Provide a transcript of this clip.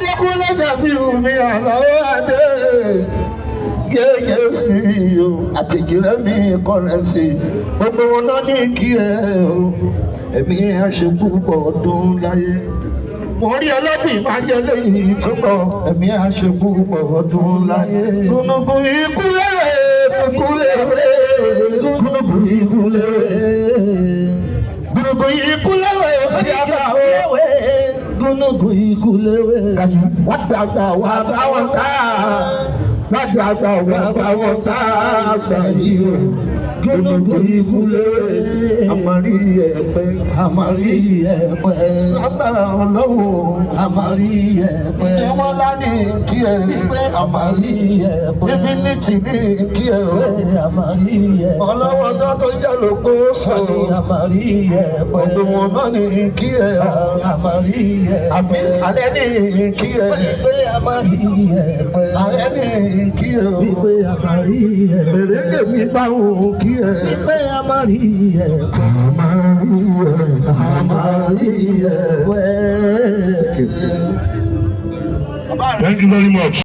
Adékúnlé Ṣàfíù mi Àlàó Adé gẹ́gẹ́ sí o àtìgírẹ́ mi kọ́rẹ́nsì gbogbo wọn náà ní kí ẹ o ẹ̀mí àṣekú pọ̀ ọdún láyé mo rí ọlọ́bìn máa jẹ́ lẹ́yìn tó pọ̀ ẹ̀mí àṣekú pọ̀ ọdún láyé. Gbùnùgbù ikú lẹ́wẹ̀ ikú lẹ́wẹ̀ gbùnùgbù ikú lẹ́wẹ̀ gbùnùgbù ikú lẹ́wẹ̀ sí àbáwọ̀ gbùnùgbù ikú lẹ́wẹ̀ wọ́n dàgbà wà báwọn ká gbàgbà wà báwọn ká àgbà yìí o gbùnùgbù ikú lẹ́wẹ̀ àmàrí ẹ̀pẹ́ àmàrí ẹ̀pẹ́ lábẹ́ ọlọ́wọ́ àmàrí ẹ̀pẹ́ ìwọ́n láni kí ẹ àmàrí ẹ̀pẹ́ níbi ní tì ní kí ẹ àmàrí ẹ̀pẹ́ ọlọ́wọ́ náà tó jẹ́ lóko sọ àmàrí ẹ̀pẹ́ ọdún wọn náà ní kí ẹ àmàrí ẹ̀pẹ́ àfi alẹ́ ní kí ẹ àmàrí ẹ̀pẹ́ alẹ́ ní kí ẹ àmàrí ẹ̀pẹ́ èrè mi bá wọn kí ẹ àmàrí ẹ̀pẹ́ àmàrí ẹ̀pẹ́. Thank you very much.